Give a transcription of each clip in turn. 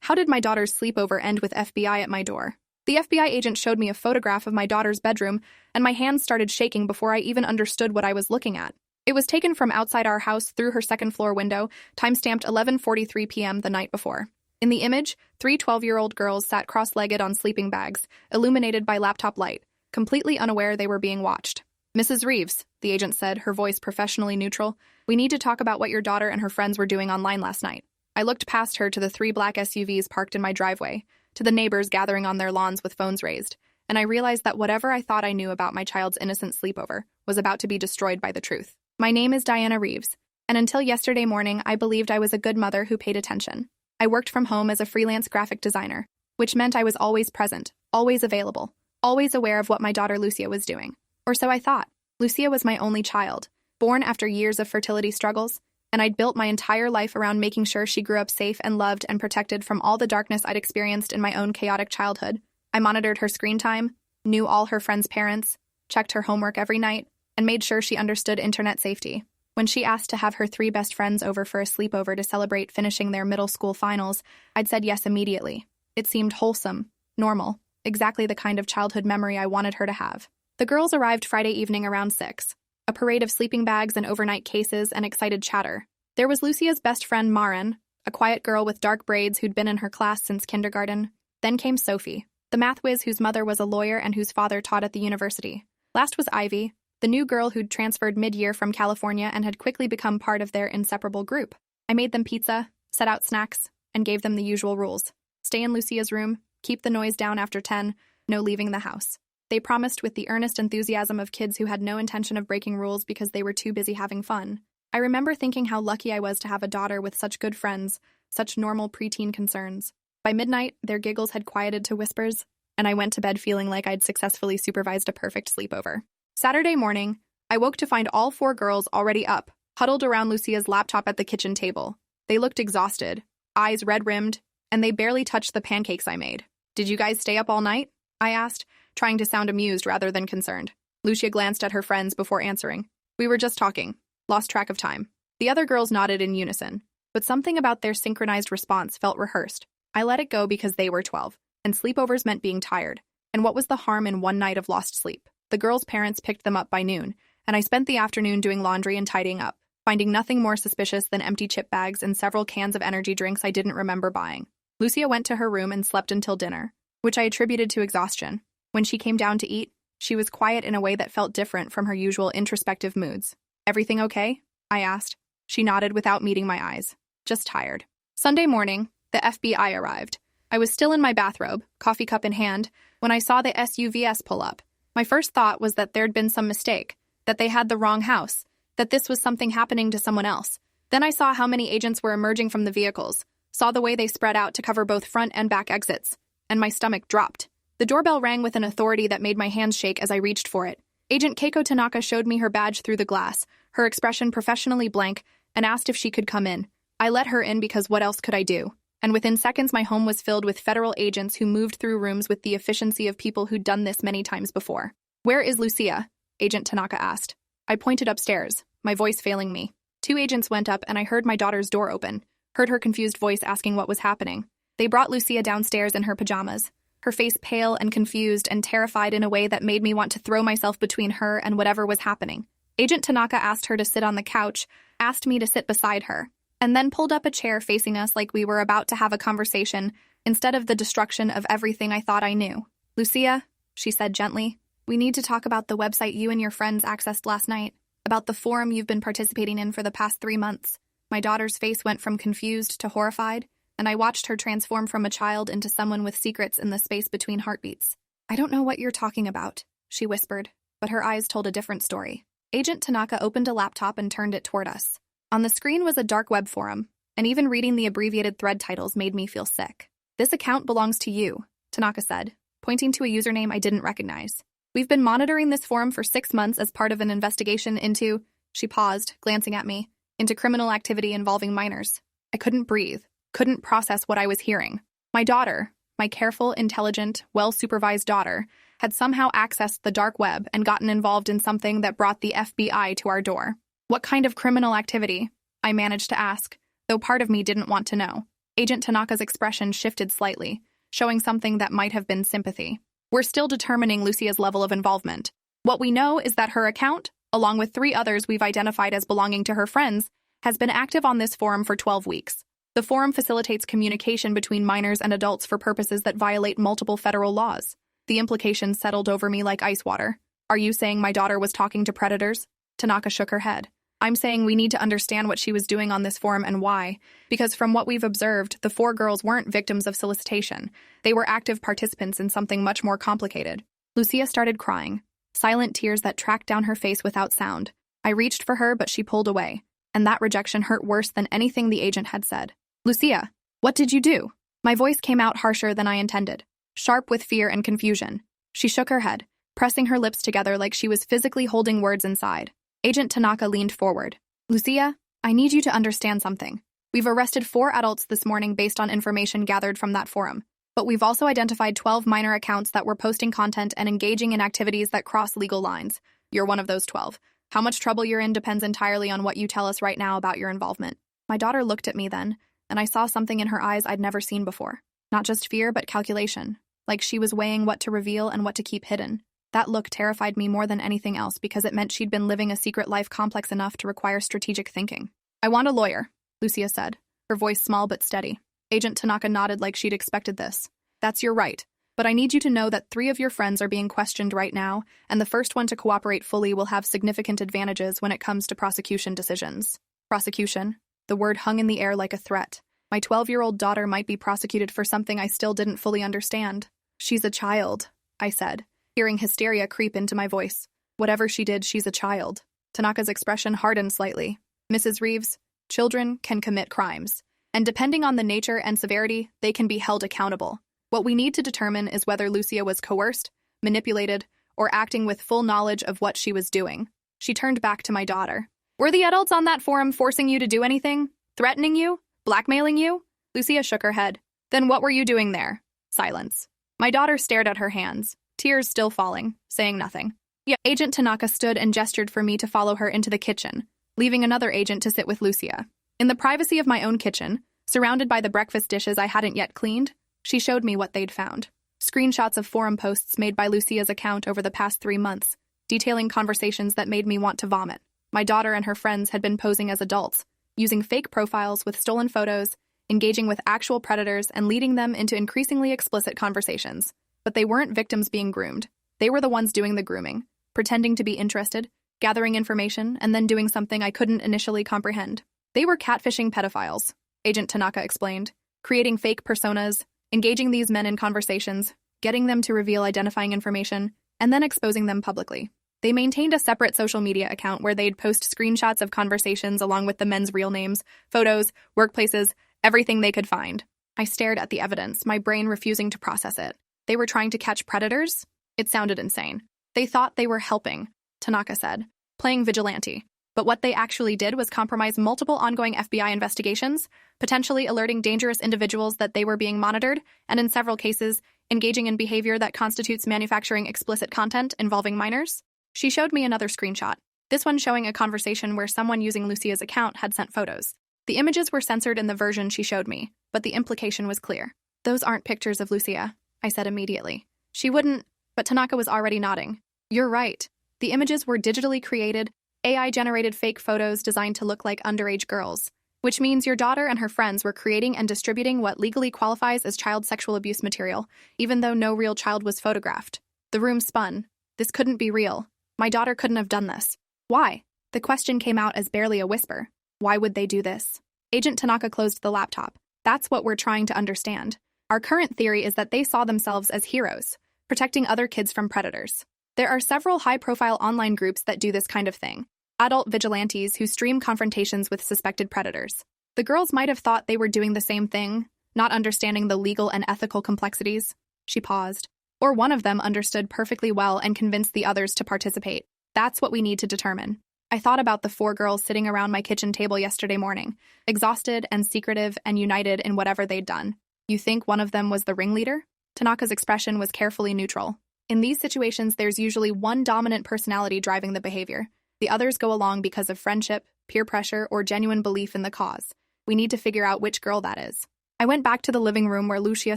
How did my daughter's sleepover end with FBI at my door? The FBI agent showed me a photograph of my daughter's bedroom, and my hands started shaking before I even understood what I was looking at. It was taken from outside our house through her second-floor window, time-stamped 11:43 p.m. the night before. In the image, 3 12-year-old girls sat cross-legged on sleeping bags, illuminated by laptop light, completely unaware they were being watched. "Mrs. Reeves," the agent said, her voice professionally neutral, "we need to talk about what your daughter and her friends were doing online last night." I looked past her to the 3 black SUVs parked in my driveway, to the neighbors gathering on their lawns with phones raised, and I realized that whatever I thought I knew about my child's innocent sleepover was about to be destroyed by the truth. My name is Diana Reeves, and until yesterday morning, I believed I was a good mother who paid attention. I worked from home as a freelance graphic designer, which meant I was always present, always available, always aware of what my daughter Lucia was doing. Or so I thought. Lucia was my only child, born after years of fertility struggles, and I'd built my entire life around making sure she grew up safe and loved and protected from all the darkness I'd experienced in my own chaotic childhood. I monitored her screen time, knew all her friends' parents, checked her homework every night, and made sure she understood internet safety. When she asked to have her 3 best friends over for a sleepover to celebrate finishing their middle school finals, I'd said yes immediately. It seemed wholesome, normal, exactly the kind of childhood memory I wanted her to have. The girls arrived Friday evening around 6. A parade of sleeping bags and overnight cases and excited chatter. There was Lucia's best friend Maren, a quiet girl with dark braids who'd been in her class since kindergarten. Then came Sophie, the math whiz whose mother was a lawyer and whose father taught at the university. Last was Ivy, the new girl who'd transferred mid-year from California and had quickly become part of their inseparable group. I made them pizza, set out snacks, and gave them the usual rules. Stay in Lucia's room, keep the noise down after 10, no leaving the house. They promised with the earnest enthusiasm of kids who had no intention of breaking rules because they were too busy having fun. I remember thinking how lucky I was to have a daughter with such good friends, such normal preteen concerns. By midnight, their giggles had quieted to whispers, and I went to bed feeling like I'd successfully supervised a perfect sleepover. Saturday morning, I woke to find all 4 girls already up, huddled around Lucia's laptop at the kitchen table. They looked exhausted, eyes red-rimmed, and they barely touched the pancakes I made. "Did you guys stay up all night?" I asked, trying to sound amused rather than concerned. Lucia glanced at her friends before answering. "We were just talking. Lost track of time." The other girls nodded in unison, but something about their synchronized response felt rehearsed. I let it go because they were 12, and sleepovers meant being tired. And what was the harm in one night of lost sleep? The girls' parents picked them up by noon, and I spent the afternoon doing laundry and tidying up, finding nothing more suspicious than empty chip bags and several cans of energy drinks I didn't remember buying. Lucia went to her room and slept until dinner, which I attributed to exhaustion. When she came down to eat, she was quiet in a way that felt different from her usual introspective moods. "Everything okay?" I asked. She nodded without meeting my eyes. "Just tired." Sunday morning, the FBI arrived. I was still in my bathrobe, coffee cup in hand, when I saw the SUVs pull up. My first thought was that there'd been some mistake, that they had the wrong house, that this was something happening to someone else. Then I saw how many agents were emerging from the vehicles, saw the way they spread out to cover both front and back exits, and my stomach dropped. The doorbell rang with an authority that made my hands shake as I reached for it. Agent Keiko Tanaka showed me her badge through the glass, her expression professionally blank, and asked if she could come in. I let her in because what else could I do? And within seconds my home was filled with federal agents who moved through rooms with the efficiency of people who'd done this many times before. "Where is Lucia?" Agent Tanaka asked. I pointed upstairs, my voice failing me. 2 agents went up and I heard my daughter's door open, heard her confused voice asking what was happening. They brought Lucia downstairs in her pajamas, her face pale and confused and terrified in a way that made me want to throw myself between her and whatever was happening. Agent Tanaka asked her to sit on the couch, asked me to sit beside her, and then pulled up a chair facing us like we were about to have a conversation instead of the destruction of everything I thought I knew. "Lucia," she said gently, "we need to talk about the website you and your friends accessed last night, about the forum you've been participating in for the past 3 months. My daughter's face went from confused to horrified, and I watched her transform from a child into someone with secrets in the space between heartbeats. "I don't know what you're talking about," she whispered, but her eyes told a different story. Agent Tanaka opened a laptop and turned it toward us. On the screen was a dark web forum, and even reading the abbreviated thread titles made me feel sick. "This account belongs to you," Tanaka said, pointing to a username I didn't recognize. "We've been monitoring this forum for 6 months as part of an investigation into," she paused, glancing at me, "into criminal activity involving minors." I couldn't breathe, couldn't process what I was hearing. My daughter, my careful, intelligent, well-supervised daughter, had somehow accessed the dark web and gotten involved in something that brought the FBI to our door. "What kind of criminal activity?" I managed to ask, though part of me didn't want to know. Agent Tanaka's expression shifted slightly, showing something that might have been sympathy. We're still determining Lucia's level of involvement. What we know is that her account, along with 3 others we've identified as belonging to her friends, has been active on this forum for 12 weeks. The forum facilitates communication between minors and adults for purposes that violate multiple federal laws. The implications settled over me like ice water. Are you saying my daughter was talking to predators? Tanaka shook her head. I'm saying we need to understand what she was doing on this forum and why, because from what we've observed, the 4 girls weren't victims of solicitation. They were active participants in something much more complicated. Lucia started crying, silent tears that tracked down her face without sound. I reached for her, but she pulled away, and that rejection hurt worse than anything the agent had said. Lucia, what did you do? My voice came out harsher than I intended, sharp with fear and confusion. She shook her head, pressing her lips together like she was physically holding words inside. Agent Tanaka leaned forward. Lucia, I need you to understand something. We've arrested 4 adults this morning based on information gathered from that forum, but we've also identified 12 minor accounts that were posting content and engaging in activities that cross legal lines. You're one of those 12. How much trouble you're in depends entirely on what you tell us right now about your involvement. My daughter looked at me then, and I saw something in her eyes I'd never seen before. Not just fear, but calculation, like she was weighing what to reveal and what to keep hidden. That look terrified me more than anything else because it meant she'd been living a secret life complex enough to require strategic thinking. I want a lawyer, Lucia said, her voice small but steady. Agent Tanaka nodded like she'd expected this. That's your right, but I need you to know that 3 of your friends are being questioned right now, and the first one to cooperate fully will have significant advantages when it comes to prosecution decisions. Prosecution? The word hung in the air like a threat. My 12-year-old daughter might be prosecuted for something I still didn't fully understand. She's a child, I said, hearing hysteria creep into my voice. Whatever she did, she's a child. Tanaka's expression hardened slightly. Mrs. Reeves, children can commit crimes, and depending on the nature and severity, they can be held accountable. What we need to determine is whether Lucia was coerced, manipulated, or acting with full knowledge of what she was doing. She turned back to my daughter. Were the adults on that forum forcing you to do anything? Threatening you? Blackmailing you? Lucia shook her head. Then what were you doing there? Silence. My daughter stared at her hands, tears still falling, saying nothing. Yeah, Agent Tanaka stood and gestured for me to follow her into the kitchen, leaving another agent to sit with Lucia. In the privacy of my own kitchen, surrounded by the breakfast dishes I hadn't yet cleaned, she showed me what they'd found. Screenshots of forum posts made by Lucia's account over the past 3 months, detailing conversations that made me want to vomit. My daughter and her friends had been posing as adults, using fake profiles with stolen photos, engaging with actual predators, and leading them into increasingly explicit conversations. But they weren't victims being groomed. They were the ones doing the grooming, pretending to be interested, gathering information, and then doing something I couldn't initially comprehend. They were catfishing pedophiles, Agent Tanaka explained, creating fake personas, engaging these men in conversations, getting them to reveal identifying information, and then exposing them publicly. They maintained a separate social media account where they'd post screenshots of conversations along with the men's real names, photos, workplaces, everything they could find. I stared at the evidence, my brain refusing to process it. They were trying to catch predators? It sounded insane. They thought they were helping, Tanaka said, playing vigilante. But what they actually did was compromise multiple ongoing FBI investigations, potentially alerting dangerous individuals that they were being monitored, and in several cases, engaging in behavior that constitutes manufacturing explicit content involving minors. She showed me another screenshot, this one showing a conversation where someone using Lucia's account had sent photos. The images were censored in the version she showed me, but the implication was clear. Those aren't pictures of Lucia, I said immediately. She wouldn't, but Tanaka was already nodding. You're right. The images were digitally created, AI-generated fake photos designed to look like underage girls, which means your daughter and her friends were creating and distributing what legally qualifies as child sexual abuse material, even though no real child was photographed. The room spun. This couldn't be real. My daughter couldn't have done this. Why? The question came out as barely a whisper. Why would they do this? Agent Tanaka closed the laptop. That's what we're trying to understand. Our current theory is that they saw themselves as heroes, protecting other kids from predators. There are several high-profile online groups that do this kind of thing. Adult vigilantes who stream confrontations with suspected predators. The girls might have thought they were doing the same thing, not understanding the legal and ethical complexities. She paused. Or one of them understood perfectly well and convinced the others to participate. That's what we need to determine. I thought about the 4 girls sitting around my kitchen table yesterday morning, exhausted and secretive and united in whatever they'd done. You think one of them was the ringleader? Tanaka's expression was carefully neutral. In these situations, there's usually one dominant personality driving the behavior. The others go along because of friendship, peer pressure, or genuine belief in the cause. We need to figure out which girl that is. I went back to the living room where Lucia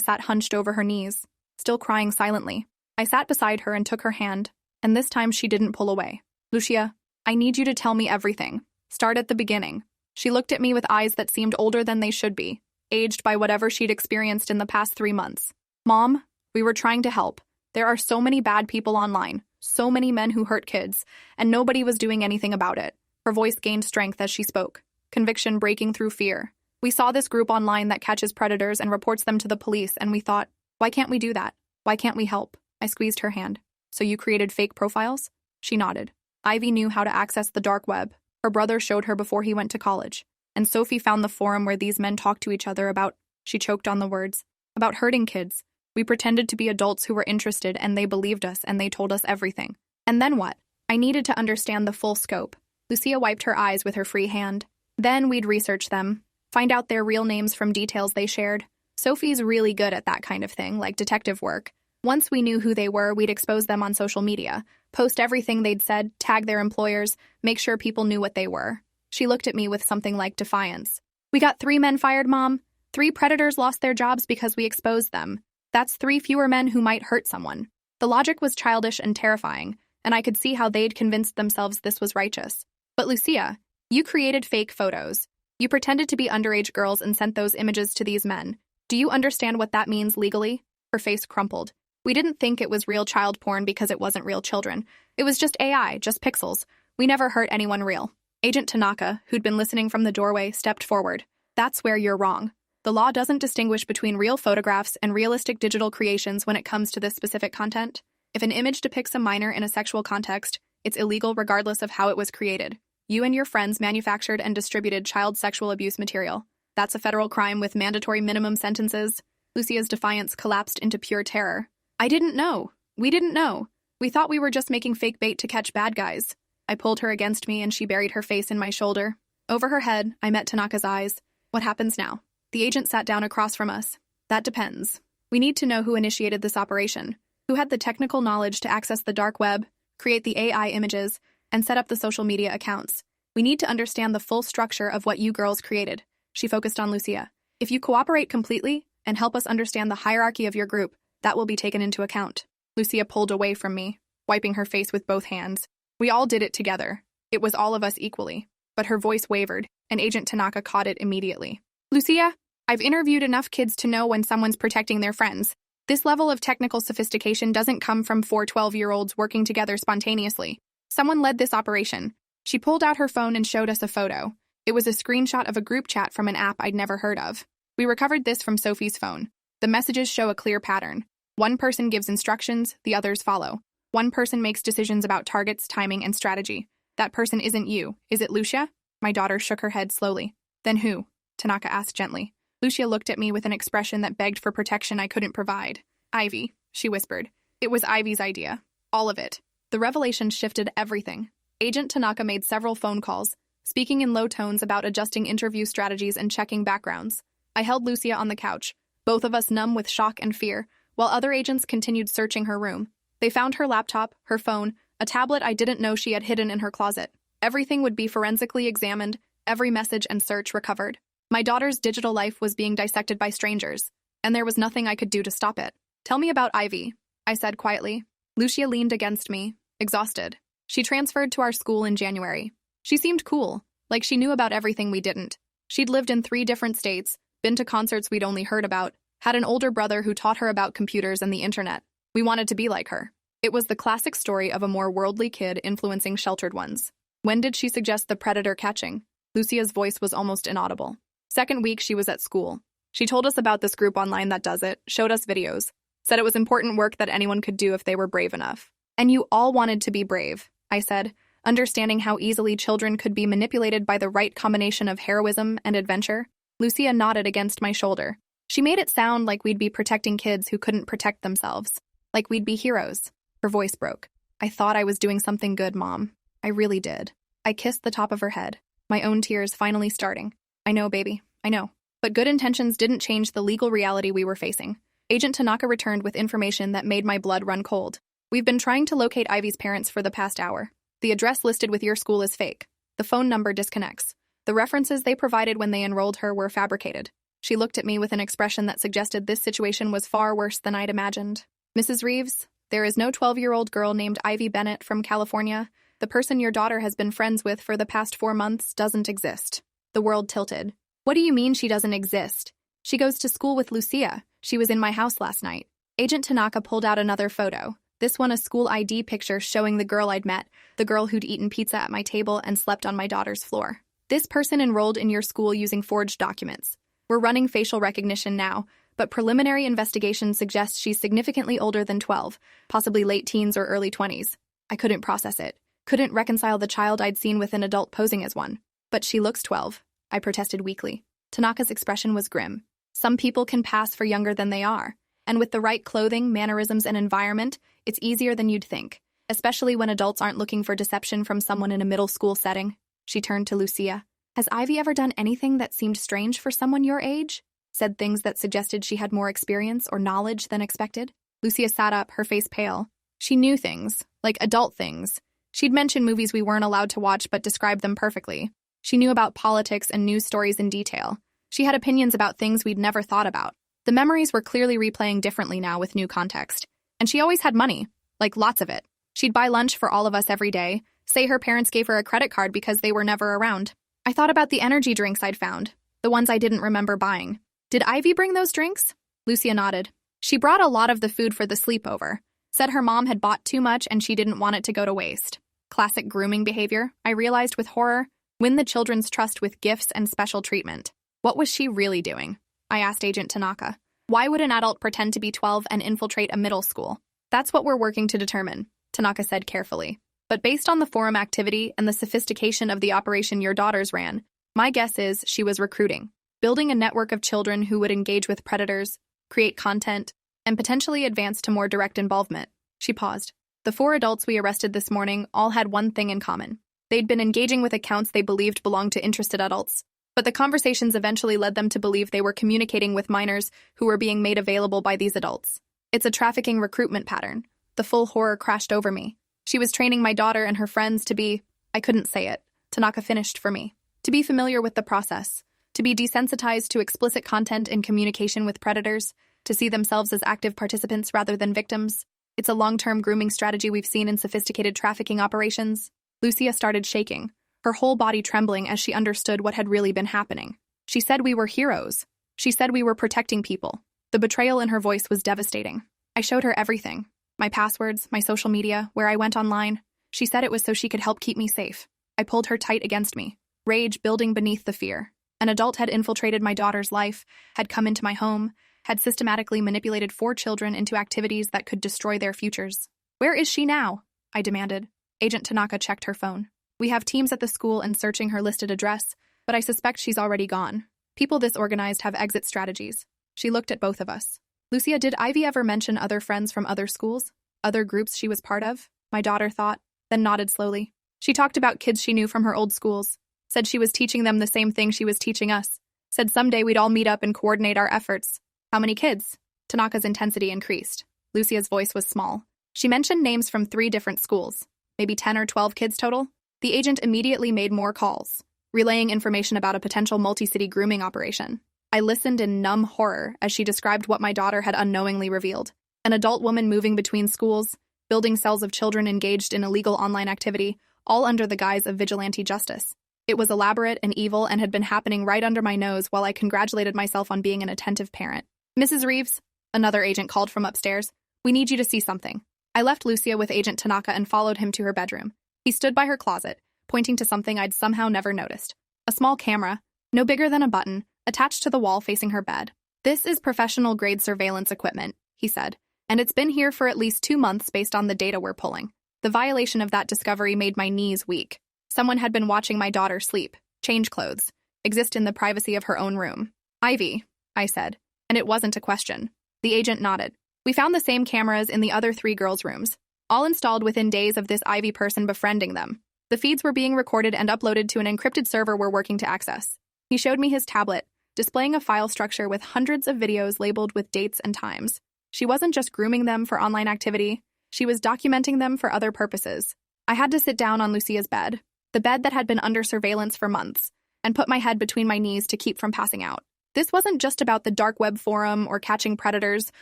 sat hunched over her knees, still crying silently. I sat beside her and took her hand, and this time she didn't pull away. Lucia, I need you to tell me everything. Start at the beginning. She looked at me with eyes that seemed older than they should be, aged by whatever she'd experienced in the past 3 months. Mom, we were trying to help. There are so many bad people online, so many men who hurt kids, and nobody was doing anything about it. Her voice gained strength as she spoke, conviction breaking through fear. We saw this group online that catches predators and reports them to the police, and we thought, why can't we do that? Why can't we help? I squeezed her hand. So you created fake profiles? She nodded. Ivy knew how to access the dark web. Her brother showed her before he went to college. And Sophie found the forum where these men talked to each other about, she choked on the words, about hurting kids. We pretended to be adults who were interested, and they believed us, and they told us everything. And then what? I needed to understand the full scope. Lucia wiped her eyes with her free hand. Then we'd research them, find out their real names from details they shared. Sophie's really good at that kind of thing, like detective work. Once we knew who they were, we'd expose them on social media, post everything they'd said, tag their employers, make sure people knew what they were. She looked at me with something like defiance. We got 3 men fired, Mom. 3 predators lost their jobs because we exposed them. That's 3 fewer men who might hurt someone. The logic was childish and terrifying, and I could see how they'd convinced themselves this was righteous. But Lucia, you created fake photos. You pretended to be underage girls and sent those images to these men. Do you understand what that means legally? Her face crumpled. We didn't think it was real child porn because it wasn't real children. It was just AI, just pixels. We never hurt anyone real. Agent Tanaka, who'd been listening from the doorway, stepped forward. That's where you're wrong. The law doesn't distinguish between real photographs and realistic digital creations when it comes to this specific content. If an image depicts a minor in a sexual context, it's illegal regardless of how it was created. You and your friends manufactured and distributed child sexual abuse material. That's a federal crime with mandatory minimum sentences. Lucia's defiance collapsed into pure terror. I didn't know. We didn't know. We thought we were just making fake bait to catch bad guys. I pulled her against me and she buried her face in my shoulder. Over her head, I met Tanaka's eyes. What happens now? The agent sat down across from us. That depends. We need to know who initiated this operation, who had the technical knowledge to access the dark web, create the AI images, and set up the social media accounts. We need to understand the full structure of what you girls created. She focused on Lucia. If you cooperate completely and help us understand the hierarchy of your group, that will be taken into account. Lucia pulled away from me, wiping her face with both hands. We all did it together. It was all of us equally. But her voice wavered, and Agent Tanaka caught it immediately. Lucia, I've interviewed enough kids to know when someone's protecting their friends. This level of technical sophistication doesn't come from 4 12-year-olds working together spontaneously. Someone led this operation. She pulled out her phone and showed us a photo. It was a screenshot of a group chat from an app I'd never heard of. We recovered this from Sophie's phone. The messages show a clear pattern. One person gives instructions, the others follow. One person makes decisions about targets, timing, and strategy. That person isn't you. Is it Lucia? My daughter shook her head slowly. Then who? Tanaka asked gently. Lucia looked at me with an expression that begged for protection I couldn't provide. Ivy, she whispered. It was Ivy's idea. All of it. The revelation shifted everything. Agent Tanaka made several phone calls, speaking in low tones about adjusting interview strategies and checking backgrounds. I held Lucia on the couch, both of us numb with shock and fear, while other agents continued searching her room. They found her laptop, her phone, a tablet I didn't know she had hidden in her closet. Everything would be forensically examined, every message and search recovered. My daughter's digital life was being dissected by strangers, and there was nothing I could do to stop it. Tell me about Ivy, I said quietly. Lucia leaned against me, exhausted. She transferred to our school in January. She seemed cool, like she knew about everything we didn't. She'd lived in 3 different states, been to concerts we'd only heard about, had an older brother who taught her about computers and the internet. We wanted to be like her. It was the classic story of a more worldly kid influencing sheltered ones. When did she suggest the predator catching? Lucia's voice was almost inaudible. Second week she was at school. She told us about this group online that does it, showed us videos, said it was important work that anyone could do if they were brave enough. And you all wanted to be brave, I said, understanding how easily children could be manipulated by the right combination of heroism and adventure. Lucia nodded against my shoulder. She made it sound like we'd be protecting kids who couldn't protect themselves, like we'd be heroes. Her voice broke. I thought I was doing something good, Mom. I really did. I kissed the top of her head, my own tears finally starting. I know, baby, I know. But good intentions didn't change the legal reality we were facing. Agent Tanaka returned with information that made my blood run cold. We've been trying to locate Ivy's parents for the past hour. The address listed with your school is fake. The phone number disconnects. The references they provided when they enrolled her were fabricated. She looked at me with an expression that suggested this situation was far worse than I'd imagined. Mrs. Reeves, there is no 12-year-old girl named Ivy Bennett from California. The person your daughter has been friends with for the past 4 months doesn't exist. The world tilted. What do you mean she doesn't exist? She goes to school with Lucia. She was in my house last night. Agent Tanaka pulled out another photo. This one a school ID picture showing the girl I'd met, the girl who'd eaten pizza at my table and slept on my daughter's floor. This person enrolled in your school using forged documents. We're running facial recognition now, but preliminary investigation suggests she's significantly older than 12, possibly late teens or early 20s. I couldn't process it. Couldn't reconcile the child I'd seen with an adult posing as one. But she looks 12, I protested weakly. Tanaka's expression was grim. Some people can pass for younger than they are, and with the right clothing, mannerisms, and environment, it's easier than you'd think, especially when adults aren't looking for deception from someone in a middle school setting. She turned to Lucia. Has Ivy ever done anything that seemed strange for someone your age? Said things that suggested she had more experience or knowledge than expected? Lucia sat up, her face pale. She knew things, like adult things. She'd mentioned movies we weren't allowed to watch but described them perfectly. She knew about politics and news stories in detail. She had opinions about things we'd never thought about. The memories were clearly replaying differently now with new context. And she always had money, like lots of it. She'd buy lunch for all of us every day, say her parents gave her a credit card because they were never around. I thought about the energy drinks I'd found, the ones I didn't remember buying. Did Ivy bring those drinks? Lucia nodded. She brought a lot of the food for the sleepover. Said her mom had bought too much and she didn't want it to go to waste. Classic grooming behavior, I realized with horror. Win the children's trust with gifts and special treatment. What was she really doing? I asked Agent Tanaka. Why would an adult pretend to be 12 and infiltrate a middle school? That's what we're working to determine, Tanaka said carefully. But based on the forum activity and the sophistication of the operation your daughters ran, my guess is she was recruiting, building a network of children who would engage with predators, create content, and potentially advance to more direct involvement. She paused. The 4 adults we arrested this morning all had one thing in common. They'd been engaging with accounts they believed belonged to interested adults, but the conversations eventually led them to believe they were communicating with minors who were being made available by these adults. It's a trafficking recruitment pattern. The full horror crashed over me. She was training my daughter and her friends to be, I couldn't say it, Tanaka finished for me, to be familiar with the process, to be desensitized to explicit content in communication with predators, to see themselves as active participants rather than victims. It's a long-term grooming strategy we've seen in sophisticated trafficking operations. Lucia started shaking, her whole body trembling as she understood what had really been happening. She said we were heroes. She said we were protecting people. The betrayal in her voice was devastating. I showed her everything. My passwords, my social media, where I went online. She said it was so she could help keep me safe. I pulled her tight against me, rage building beneath the fear. An adult had infiltrated my daughter's life, had come into my home, had systematically manipulated 4 children into activities that could destroy their futures. Where is she now? I demanded. Agent Tanaka checked her phone. We have teams at the school and searching her listed address, but I suspect she's already gone. People this organized have exit strategies. She looked at both of us. Lucia, did Ivy ever mention other friends from other schools? Other groups she was part of? My daughter thought, then nodded slowly. She talked about kids she knew from her old schools. Said she was teaching them the same thing she was teaching us. Said someday we'd all meet up and coordinate our efforts. How many kids? Tanaka's intensity increased. Lucia's voice was small. She mentioned names from 3 different schools. Maybe 10 or 12 kids total? The agent immediately made more calls, relaying information about a potential multi-city grooming operation. I listened in numb horror as she described what my daughter had unknowingly revealed. An adult woman moving between schools, building cells of children engaged in illegal online activity, all under the guise of vigilante justice. It was elaborate and evil and had been happening right under my nose while I congratulated myself on being an attentive parent. Mrs. Reeves, another agent called from upstairs, we need you to see something. I left Lucia with Agent Tanaka and followed him to her bedroom. He stood by her closet, pointing to something I'd somehow never noticed. A small camera, no bigger than a button, attached to the wall facing her bed. This is professional-grade surveillance equipment, he said, and it's been here for at least 2 months based on the data we're pulling. The violation of that discovery made my knees weak. Someone had been watching my daughter sleep, change clothes, exist in the privacy of her own room. Ivy, I said, and it wasn't a question. The agent nodded. We found the same cameras in the other 3 girls' rooms, all installed within days of this Ivy person befriending them. The feeds were being recorded and uploaded to an encrypted server we're working to access. He showed me his tablet, displaying a file structure with hundreds of videos labeled with dates and times. She wasn't just grooming them for online activity, she was documenting them for other purposes. I had to sit down on Lucia's bed, the bed that had been under surveillance for months, and put my head between my knees to keep from passing out. This wasn't just about the dark web forum or catching predators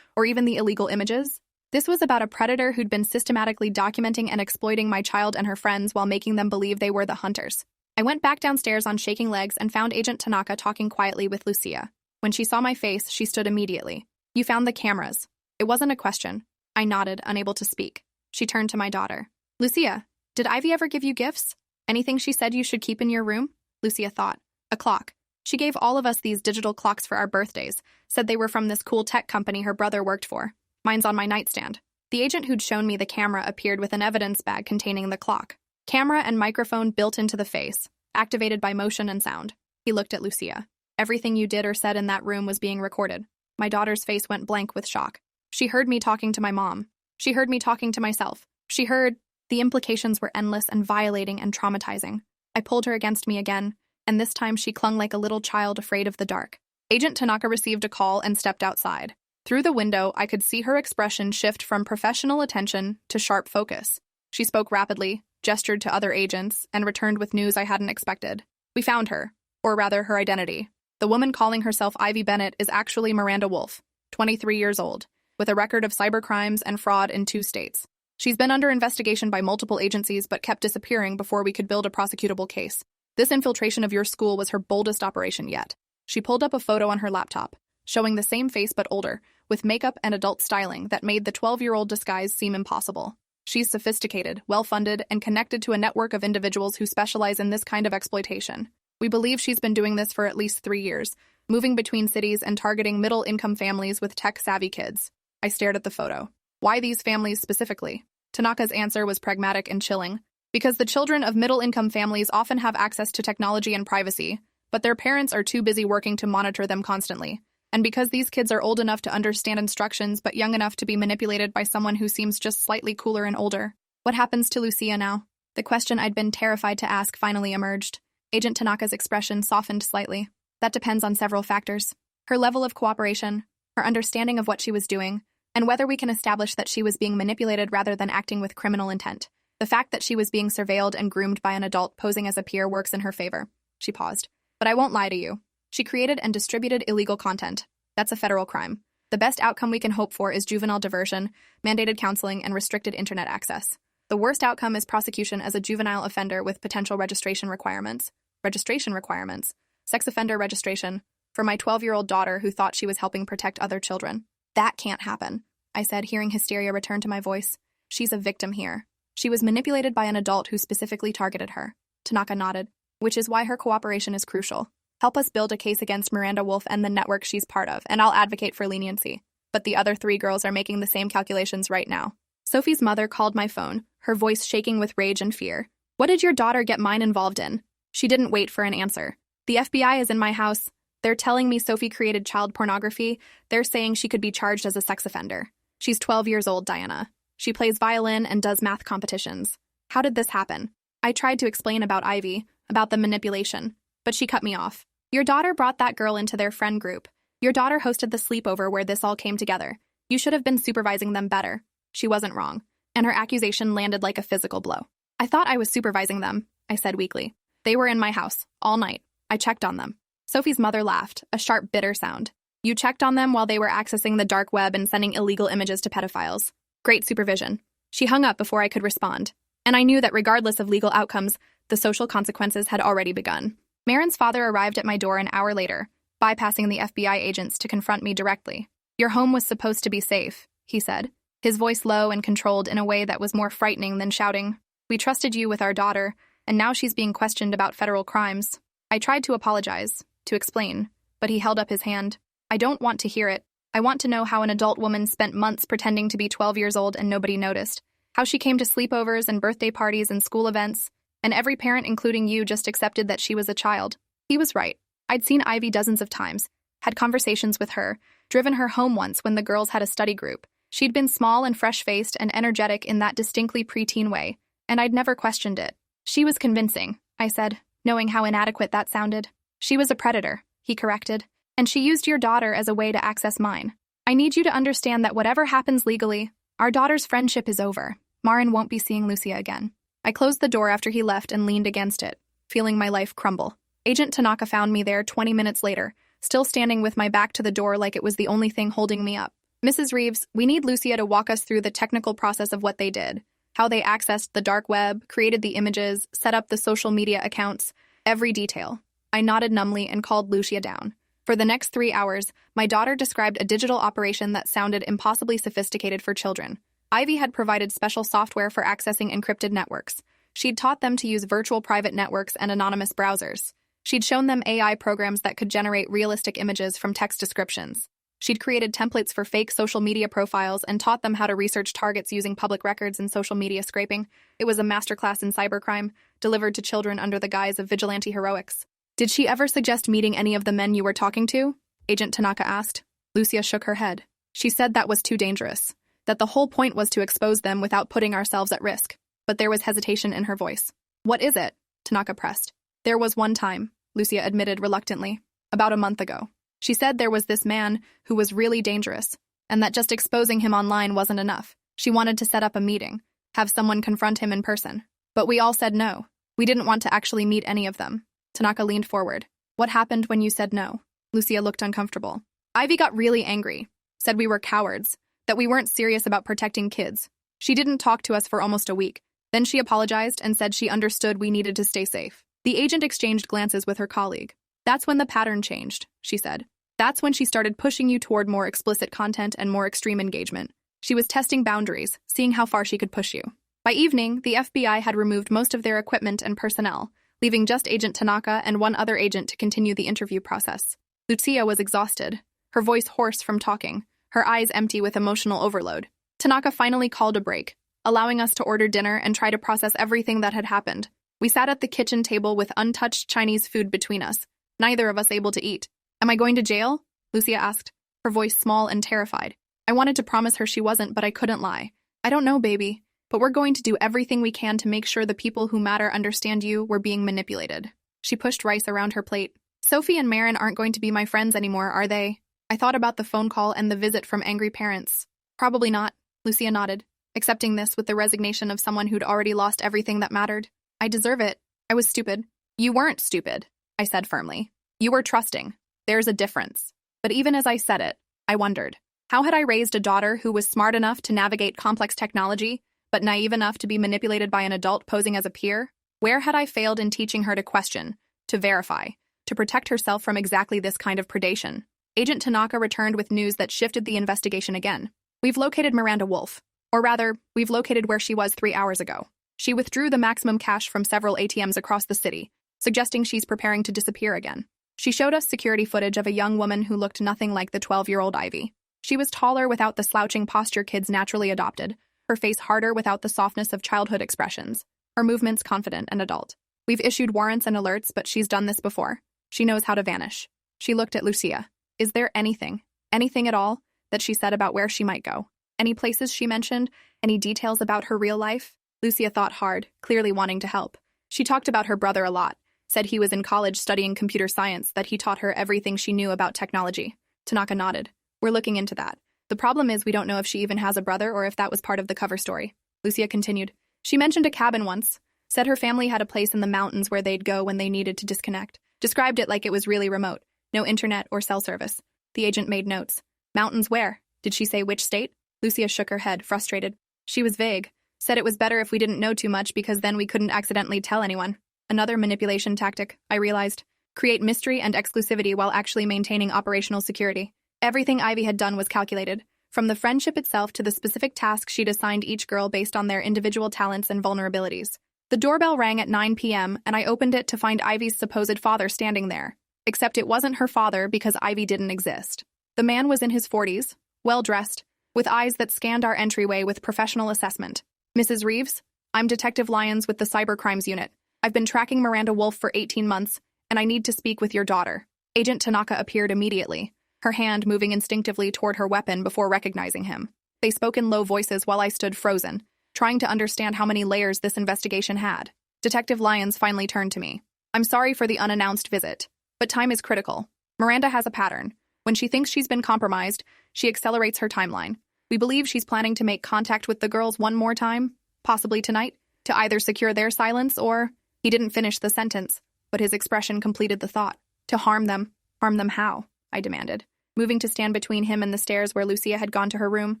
or even the illegal images. This was about a predator who'd been systematically documenting and exploiting my child and her friends while making them believe they were the hunters. I went back downstairs on shaking legs and found Agent Tanaka talking quietly with Lucia. When she saw my face, she stood immediately. "You found the cameras." It wasn't a question. I nodded, unable to speak. She turned to my daughter. "Lucia, did Ivy ever give you gifts? Anything she said you should keep in your room?" Lucia thought. "A clock. She gave all of us these digital clocks for our birthdays, said they were from this cool tech company her brother worked for. Mine's on my nightstand." The agent who'd shown me the camera appeared with an evidence bag containing the clock. Camera and microphone built into the face, activated by motion and sound. He looked at Lucia. "Everything you did or said in that room was being recorded." My daughter's face went blank with shock. She heard me talking to my mom. She heard me talking to myself. She heard... The implications were endless and violating and traumatizing. I pulled her against me again, and this time she clung like a little child afraid of the dark. Agent Tanaka received a call and stepped outside. Through the window, I could see her expression shift from professional attention to sharp focus. She spoke rapidly, gestured to other agents, and returned with news I hadn't expected. "We found her, or rather her identity. The woman calling herself Ivy Bennett is actually Miranda Wolf, 23 years old, with a record of cybercrimes and fraud in 2 states. She's been under investigation by multiple agencies but kept disappearing before we could build a prosecutable case. This infiltration of your school was her boldest operation yet." She pulled up a photo on her laptop, showing the same face but older, with makeup and adult styling that made the 12-year-old disguise seem impossible. She's sophisticated, well-funded, and connected to a network of individuals who specialize in this kind of exploitation. We believe she's been doing this for at least 3 years, moving between cities and targeting middle-income families with tech-savvy kids. I stared at the photo. Why these families specifically? Tanaka's answer was pragmatic and chilling. Because the children of middle-income families often have access to technology and privacy, but their parents are too busy working to monitor them constantly. And because these kids are old enough to understand instructions but young enough to be manipulated by someone who seems just slightly cooler and older. What happens to Lucia now? The question I'd been terrified to ask finally emerged. Agent Tanaka's expression softened slightly. That depends on several factors. Her level of cooperation, her understanding of what she was doing, and whether we can establish that she was being manipulated rather than acting with criminal intent. The fact that she was being surveilled and groomed by an adult posing as a peer works in her favor. She paused. But I won't lie to you. She created and distributed illegal content. That's a federal crime. The best outcome we can hope for is juvenile diversion, mandated counseling, and restricted internet access. The worst outcome is prosecution as a juvenile offender with potential registration requirements. Registration requirements? Sex offender registration. For my 12-year-old daughter who thought she was helping protect other children. That can't happen, I said, hearing hysteria return to my voice. She's a victim here. She was manipulated by an adult who specifically targeted her. Tanaka nodded, which is why her cooperation is crucial. Help us build a case against Miranda Wolf and the network she's part of, and I'll advocate for leniency. But the other 3 girls are making the same calculations right now. Sophie's mother called my phone, her voice shaking with rage and fear. "What did your daughter get mine involved in?" She didn't wait for an answer. "The FBI is in my house. They're telling me Sophie created child pornography. They're saying she could be charged as a sex offender. She's 12 years old, Diana. She plays violin and does math competitions. How did this happen?" I tried to explain about Ivy, about the manipulation, but she cut me off. "Your daughter brought that girl into their friend group. Your daughter hosted the sleepover where this all came together. You should have been supervising them better." She wasn't wrong, and her accusation landed like a physical blow. "I thought I was supervising them," I said weakly. "They were in my house, all night. I checked on them." Sophie's mother laughed, a sharp, bitter sound. "You checked on them while they were accessing the dark web and sending illegal images to pedophiles. Great supervision." She hung up before I could respond, and I knew that regardless of legal outcomes, the social consequences had already begun. Marin's father arrived at my door an hour later, bypassing the FBI agents to confront me directly. "Your home was supposed to be safe," he said, his voice low and controlled in a way that was more frightening than shouting. "We trusted you with our daughter, and now she's being questioned about federal crimes." I tried to apologize, to explain, but he held up his hand. "I don't want to hear it. I want to know how an adult woman spent months pretending to be 12 years old and nobody noticed. How she came to sleepovers and birthday parties and school events, and every parent, including you, just accepted that she was a child." He was right. I'd seen Ivy dozens of times, had conversations with her, driven her home once when the girls had a study group. She'd been small and fresh-faced and energetic in that distinctly preteen way, and I'd never questioned it. "She was convincing," I said, knowing how inadequate that sounded. "She was a predator," he corrected, "and she used your daughter as a way to access mine. I need you to understand that whatever happens legally, our daughter's friendship is over. Marin won't be seeing Lucia again." I closed the door after he left and leaned against it, feeling my life crumble. Agent Tanaka found me there 20 minutes later, still standing with my back to the door like it was the only thing holding me up. Mrs. Reeves, we need Lucia to walk us through the technical process of what they did. How they accessed the dark web, created the images, set up the social media accounts, every detail. I nodded numbly and called Lucia down. For the next 3 hours, my daughter described a digital operation that sounded impossibly sophisticated for children. Ivy had provided special software for accessing encrypted networks. She'd taught them to use virtual private networks and anonymous browsers. She'd shown them AI programs that could generate realistic images from text descriptions. She'd created templates for fake social media profiles and taught them how to research targets using public records and social media scraping. It was a masterclass in cybercrime, delivered to children under the guise of vigilante heroics. Did she ever suggest meeting any of the men you were talking to? Agent Tanaka asked. Lucia shook her head. She said that was too dangerous, that the whole point was to expose them without putting ourselves at risk. But there was hesitation in her voice. What is it? Tanaka pressed. There was one time, Lucia admitted reluctantly, about a month ago. She said there was this man who was really dangerous, and that just exposing him online wasn't enough. She wanted to set up a meeting, have someone confront him in person. But we all said no. We didn't want to actually meet any of them. Tanaka leaned forward. What happened when you said no? Lucia looked uncomfortable. Ivy got really angry, said we were cowards, that we weren't serious about protecting kids. She didn't talk to us for almost a week. Then she apologized and said she understood we needed to stay safe. The agent exchanged glances with her colleague. That's when the pattern changed, she said. That's when she started pushing you toward more explicit content and more extreme engagement. She was testing boundaries, seeing how far she could push you. By evening, the FBI had removed most of their equipment and personnel, leaving just Agent Tanaka and one other agent to continue the interview process. Lucia was exhausted, her voice hoarse from talking, her eyes empty with emotional overload. Tanaka finally called a break, allowing us to order dinner and try to process everything that had happened. We sat at the kitchen table with untouched Chinese food between us, neither of us able to eat. Am I going to jail? Lucia asked, her voice small and terrified. I wanted to promise her she wasn't, but I couldn't lie. I don't know, baby, but we're going to do everything we can to make sure the people who matter understand you were being manipulated. She pushed rice around her plate. Sophie and Marin aren't going to be my friends anymore, are they? I thought about the phone call and the visit from angry parents. Probably not, Lucia nodded, accepting this with the resignation of someone who'd already lost everything that mattered. I deserve it. I was stupid. You weren't stupid, I said firmly. You were trusting. There's a difference. But even as I said it, I wondered, how had I raised a daughter who was smart enough to navigate complex technology, but naive enough to be manipulated by an adult posing as a peer? Where had I failed in teaching her to question, to verify, to protect herself from exactly this kind of predation? Agent Tanaka returned with news that shifted the investigation again. We've located Miranda Wolf. Or rather, we've located where she was 3 hours ago. She withdrew the maximum cash from several ATMs across the city, suggesting she's preparing to disappear again. She showed us security footage of a young woman who looked nothing like the 12-year-old Ivy. She was taller without the slouching posture kids naturally adopted, her face harder without the softness of childhood expressions, her movements confident and adult. We've issued warrants and alerts, but she's done this before. She knows how to vanish. She looked at Lucia. Is there anything at all, that she said about where she might go? Any places she mentioned? Any details about her real life? Lucia thought hard, clearly wanting to help. She talked about her brother a lot, said he was in college studying computer science, that he taught her everything she knew about technology. Tanaka nodded. We're looking into that. The problem is we don't know if she even has a brother or if that was part of the cover story. Lucia continued. She mentioned a cabin once, said her family had a place in the mountains where they'd go when they needed to disconnect. Described it like it was really remote. No internet or cell service. The agent made notes. Mountains where? Did she say which state? Lucia shook her head, frustrated. She was vague. Said it was better if we didn't know too much because then we couldn't accidentally tell anyone. Another manipulation tactic, I realized. Create mystery and exclusivity while actually maintaining operational security. Everything Ivy had done was calculated, from the friendship itself to the specific tasks she'd assigned each girl based on their individual talents and vulnerabilities. The doorbell rang at 9 p.m., and I opened it to find Ivy's supposed father standing there. Except it wasn't her father because Ivy didn't exist. The man was in his 40s, well-dressed, with eyes that scanned our entryway with professional assessment. Mrs. Reeves, I'm Detective Lyons with the Cybercrimes Unit. I've been tracking Miranda Wolf for 18 months, and I need to speak with your daughter. Agent Tanaka appeared immediately, her hand moving instinctively toward her weapon before recognizing him. They spoke in low voices while I stood frozen, trying to understand how many layers this investigation had. Detective Lyons finally turned to me. I'm sorry for the unannounced visit, but time is critical. Miranda has a pattern. When she thinks she's been compromised, she accelerates her timeline. We believe she's planning to make contact with the girls one more time, possibly tonight, to either secure their silence or... He didn't finish the sentence, but his expression completed the thought. To harm them. Harm them how? I demanded, moving to stand between him and the stairs where Lucia had gone to her room.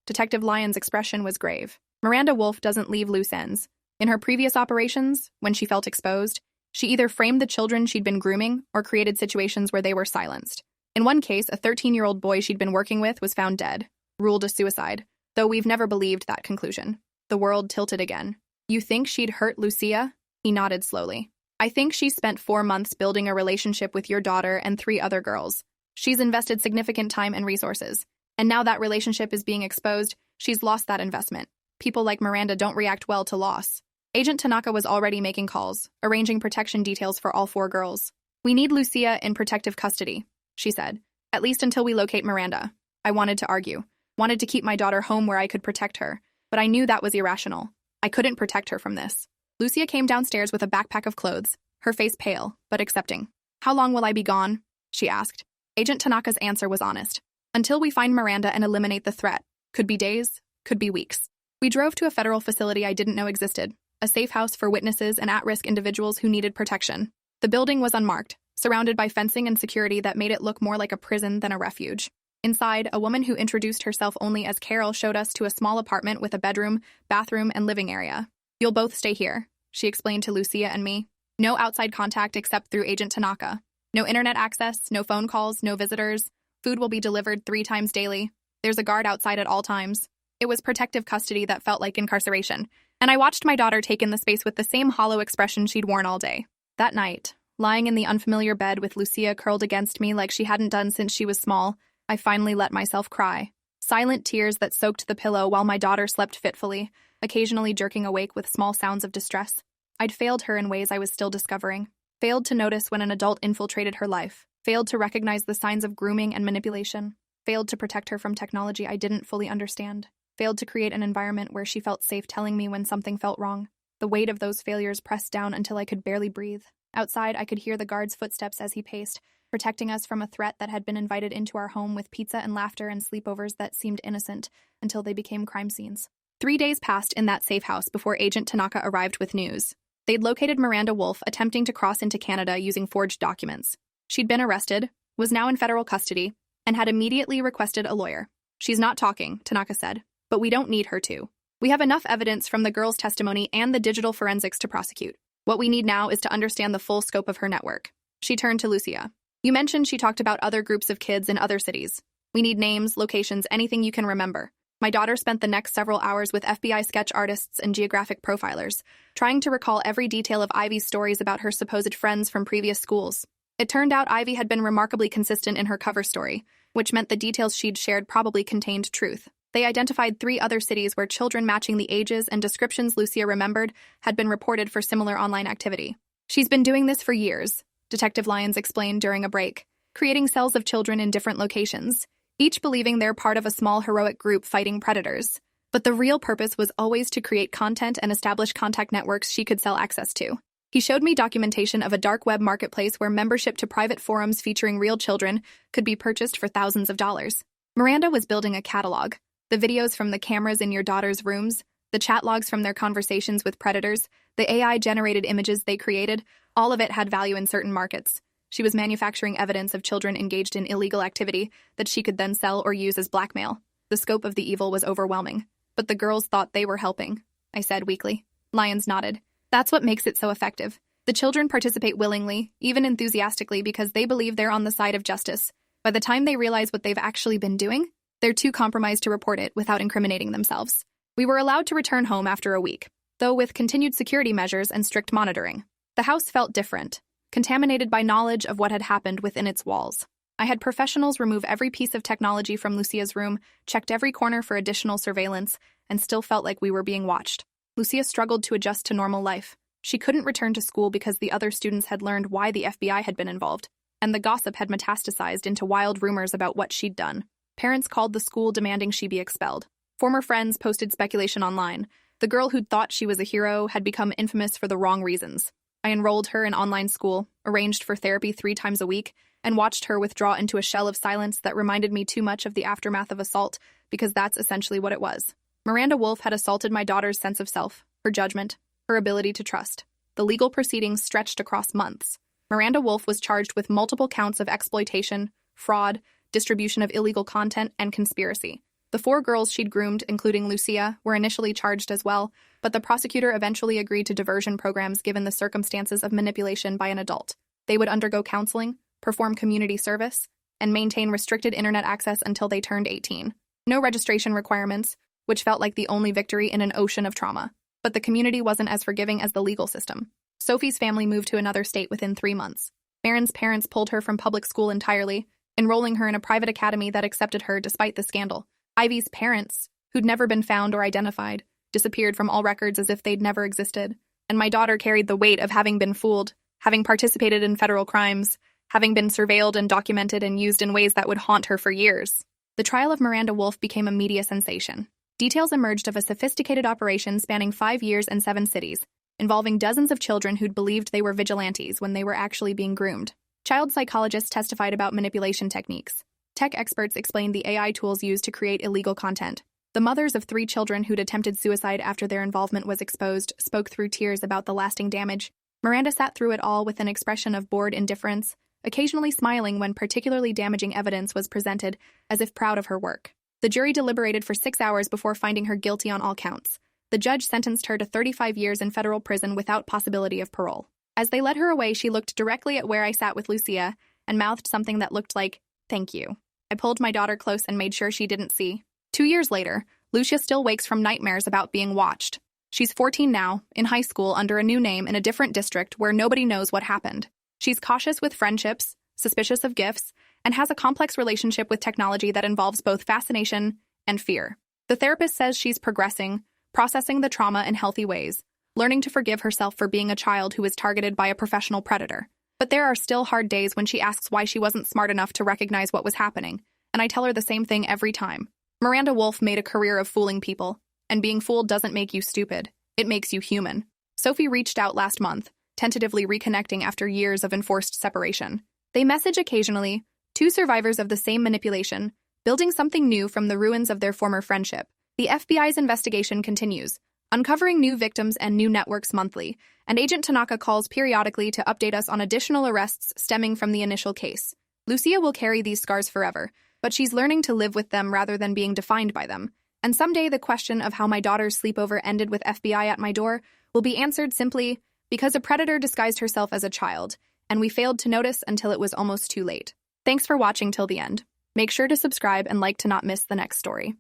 Detective Lyon's expression was grave. Miranda Wolf doesn't leave loose ends. In her previous operations, when she felt exposed, she either framed the children she'd been grooming or created situations where they were silenced. In one case, a 13-year-old boy she'd been working with was found dead, ruled a suicide, though we've never believed that conclusion. The world tilted again. You think she'd hurt Lucia? He nodded slowly. I think she spent 4 months building a relationship with your daughter and 3 other girls. She's invested significant time and resources. And now that relationship is being exposed, she's lost that investment. People like Miranda don't react well to loss. Agent Tanaka was already making calls, arranging protection details for all 4 girls. We need Lucia in protective custody, she said, at least until we locate Miranda. I wanted to argue, wanted to keep my daughter home where I could protect her, but I knew that was irrational. I couldn't protect her from this. Lucia came downstairs with a backpack of clothes, her face pale, but accepting. How long will I be gone? She asked. Agent Tanaka's answer was honest. Until we find Miranda and eliminate the threat. Could be days, could be weeks. We drove to a federal facility I didn't know existed, a safe house for witnesses and at-risk individuals who needed protection. The building was unmarked, surrounded by fencing and security that made it look more like a prison than a refuge. Inside, a woman who introduced herself only as Carol showed us to a small apartment with a bedroom, bathroom, and living area. You'll both stay here, she explained to Lucia and me. No outside contact except through Agent Tanaka. No internet access, no phone calls, no visitors. Food will be delivered 3 times daily. There's a guard outside at all times. It was protective custody that felt like incarceration, and I watched my daughter take in the space with the same hollow expression she'd worn all day. That night, lying in the unfamiliar bed with Lucia curled against me like she hadn't done since she was small, I finally let myself cry. Silent tears that soaked the pillow while my daughter slept fitfully, occasionally jerking awake with small sounds of distress. I'd failed her in ways I was still discovering. Failed to notice when an adult infiltrated her life. Failed to recognize the signs of grooming and manipulation. Failed to protect her from technology I didn't fully understand. Failed to create an environment where she felt safe telling me when something felt wrong. The weight of those failures pressed down until I could barely breathe. Outside, I could hear the guard's footsteps as he paced, protecting us from a threat that had been invited into our home with pizza and laughter and sleepovers that seemed innocent until they became crime scenes. 3 days passed in that safe house before Agent Tanaka arrived with news. They'd located Miranda Wolf attempting to cross into Canada using forged documents. She'd been arrested, was now in federal custody, and had immediately requested a lawyer. She's not talking, Tanaka said, but we don't need her to. We have enough evidence from the girl's testimony and the digital forensics to prosecute. What we need now is to understand the full scope of her network. She turned to Lucia. You mentioned she talked about other groups of kids in other cities. We need names, locations, anything you can remember. My daughter spent the next several hours with FBI sketch artists and geographic profilers, trying to recall every detail of Ivy's stories about her supposed friends from previous schools. It turned out Ivy had been remarkably consistent in her cover story, which meant the details she'd shared probably contained truth. They identified 3 other cities where children matching the ages and descriptions Lucia remembered had been reported for similar online activity. She's been doing this for years, Detective Lyons explained during a break, creating cells of children in different locations, each believing they're part of a small heroic group fighting predators. But the real purpose was always to create content and establish contact networks she could sell access to. He showed me documentation of a dark web marketplace where membership to private forums featuring real children could be purchased for thousands of dollars. Miranda was building a catalog. The videos from the cameras in your daughter's rooms, the chat logs from their conversations with predators, the AI-generated images they created, all of it had value in certain markets. She was manufacturing evidence of children engaged in illegal activity that she could then sell or use as blackmail. The scope of the evil was overwhelming. But the girls thought they were helping, I said weakly. Lyons nodded. That's what makes it so effective. The children participate willingly, even enthusiastically, because they believe they're on the side of justice. By the time they realize what they've actually been doing, they're too compromised to report it without incriminating themselves. We were allowed to return home after a week, though with continued security measures and strict monitoring. The house felt different, contaminated by knowledge of what had happened within its walls. I had professionals remove every piece of technology from Lucia's room, checked every corner for additional surveillance, and still felt like we were being watched. Lucia struggled to adjust to normal life. She couldn't return to school because the other students had learned why the FBI had been involved, and the gossip had metastasized into wild rumors about what she'd done. Parents called the school demanding she be expelled. Former friends posted speculation online. The girl who'd thought she was a hero had become infamous for the wrong reasons. I enrolled her in online school, arranged for therapy 3 times a week, and watched her withdraw into a shell of silence that reminded me too much of the aftermath of assault, because that's essentially what it was. Miranda Wolf had assaulted my daughter's sense of self, her judgment, her ability to trust. The legal proceedings stretched across months. Miranda Wolf was charged with multiple counts of exploitation, fraud, distribution of illegal content, and conspiracy. The 4 girls she'd groomed, including Lucia, were initially charged as well, but the prosecutor eventually agreed to diversion programs given the circumstances of manipulation by an adult. They would undergo counseling, perform community service, and maintain restricted internet access until they turned 18. No registration requirements, which felt like the only victory in an ocean of trauma. But the community wasn't as forgiving as the legal system. Sophie's family moved to another state within 3 months. Marin's parents pulled her from public school entirely, enrolling her in a private academy that accepted her despite the scandal. Ivy's parents, who'd never been found or identified, disappeared from all records as if they'd never existed. And my daughter carried the weight of having been fooled, having participated in federal crimes, having been surveilled and documented and used in ways that would haunt her for years. The trial of Miranda Wolf became a media sensation. Details emerged of a sophisticated operation spanning 5 years and 7 cities, involving dozens of children who'd believed they were vigilantes when they were actually being groomed. Child psychologists testified about manipulation techniques. Tech experts explained the AI tools used to create illegal content. The mothers of 3 children who'd attempted suicide after their involvement was exposed spoke through tears about the lasting damage. Miranda sat through it all with an expression of bored indifference, occasionally smiling when particularly damaging evidence was presented, as if proud of her work. The jury deliberated for 6 hours before finding her guilty on all counts. The judge sentenced her to 35 years in federal prison without possibility of parole. As they led her away, she looked directly at where I sat with Lucia and mouthed something that looked like, "Thank you." I pulled my daughter close and made sure she didn't see. 2 years later, Lucia still wakes from nightmares about being watched. She's 14 now, in high school under a new name in a different district where nobody knows what happened. She's cautious with friendships, suspicious of gifts, and has a complex relationship with technology that involves both fascination and fear. The therapist says she's progressing, processing the trauma in healthy ways, learning to forgive herself for being a child who was targeted by a professional predator. But there are still hard days when she asks why she wasn't smart enough to recognize what was happening, and I tell her the same thing every time. Miranda Wolf made a career of fooling people, and being fooled doesn't make you stupid, it makes you human. Sophie reached out last month, tentatively reconnecting after years of enforced separation. They message occasionally, 2 survivors of the same manipulation, building something new from the ruins of their former friendship. The FBI's investigation continues, uncovering new victims and new networks monthly, and Agent Tanaka calls periodically to update us on additional arrests stemming from the initial case. Lucia will carry these scars forever, but she's learning to live with them rather than being defined by them. And someday the question of how my daughter's sleepover ended with FBI at my door will be answered simply because a predator disguised herself as a child, and we failed to notice until it was almost too late. Thanks for watching till the end. Make sure to subscribe and like to not miss the next story.